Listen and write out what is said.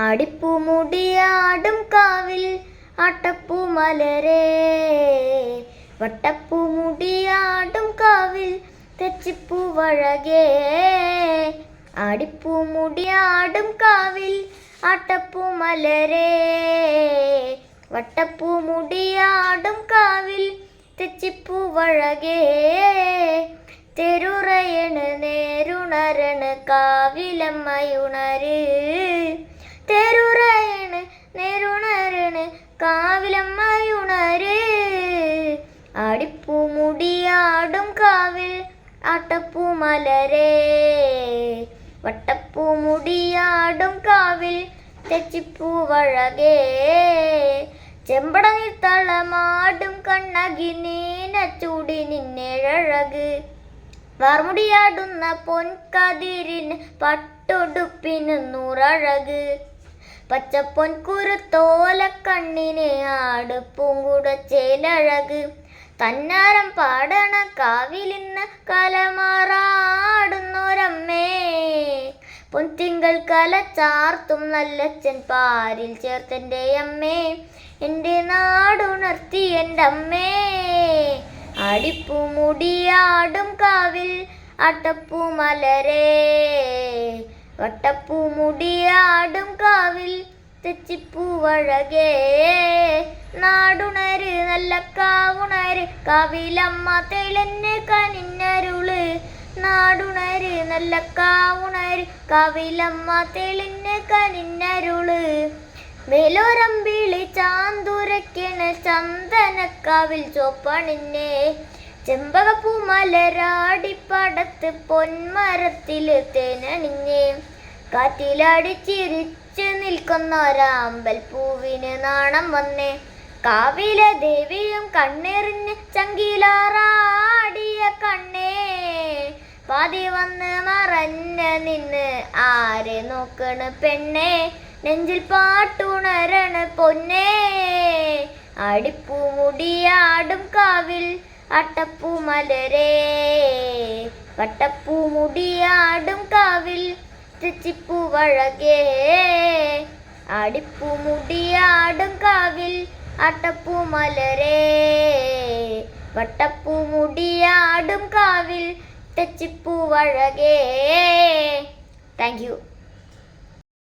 ആടിപ്പൂമുടിയാടും കാവിൽ ആട്ടപ്പൂമലരേ, വട്ടപ്പൂമുടിയാടും കാവിൽ തെച്ചിപ്പൂവഴകേ. ആടിപ്പൂമുടിയാടും കാവിൽ ആട്ടപ്പൂമലരേ, വട്ടപ്പൂമുടിയാടും കാവിൽ തെച്ചിപ്പൂവഴകേ. തെരുറയണ് നേരുണരണ് കാവിലമ്മയുണര്, തെരുറയണ് നേരുണരണ് കാവിലമ്മയുണര്. ആടിപ്പൂമുടിയാടും കാവിൽ ആട്ടപ്പൂമലരേ, വട്ടപ്പൂമുടിയാടും കാവിൽ തെച്ചിപ്പൂവഴകേ. ചെമ്പട നീർത്തളമാടും കണ്ണകി നീനച്ചൂടി നിന്നേഴഴക്, വാർമുടിയാടുന്ന പൊൻകതിരിന് പട്ടൊടുപ്പിന് നൂറഴക്. പച്ചപ്പൊൻ കുരുത്തോല കണ്ണിന് ആട് പൂങ്കുടച്ചേലഴക്, തന്നാരം പാടണ കാവിലിന്ന് കലമാറാടുന്നൊരമ്മേ. പൊൻതിങ്കൾ കല ചാർത്തും നല്ലച്ഛൻ പാരിൽ ചേർത്തെൻ്റെ അമ്മേ, എൻ്റെ നാടുണർത്തി എൻ്റെ അമ്മേ. ആടിപ്പൂമുടിയാടും കാവിൽ ആട്ടപ്പൂമലരേ, വട്ടപ്പൂമുടിയാടും കാവിൽ തെച്ചിപ്പൂവഴകേ. നാടുണര് നല്ല കാവുണര് കാവിലമ്മ തെളിഞ്ഞ് കനിഞ്ഞരുള്, നാടുണര് നല്ല കാവുണര് കാവിലമ്മ തെളിഞ്ഞ് കനിഞ്ഞരുള്. വേലോരമ്പിളി ചാന്തുരയ്ക്കണ് ചന്ദനക്കാവിൽ ചോപ്പണിഞ്ഞേ, ചെമ്പകപ്പൂമലരാടിപ്പടത്ത് പൊന്മരത്തില് തേനണിഞ്ഞേ. കാറ്റിലടിച്ചിരിച്ച് നിൽക്കുന്നൊരാമ്പൽ പൂവിന് നാണം വന്നേ, കാവിലെ ദേവിയും കണ്ണെറിഞ്ഞ് ചങ്കിലാറാടിയ കണ്ണേ. പാതി വന്ന് മറഞ്ഞ നിന്ന് ആരെ നോക്കണ് പെണ്ണേ, നെഞ്ചിൽ പാട്ടുണരണ പൊന്നേ. ആടിപ്പൂമുടിയാടും കാവിൽ ആട്ടപ്പൂമലരേ, വട്ടപ്പൂമുടിയാടും കാവിൽ തെച്ചിപ്പൂവഴകേ. ആടിപ്പൂമുടിയാടും കാവിൽ ആട്ടപ്പൂമലരേ, വട്ടപ്പൂമുടിയാടും കാവിൽ തെച്ചിപ്പൂവഴകേ. Thank you.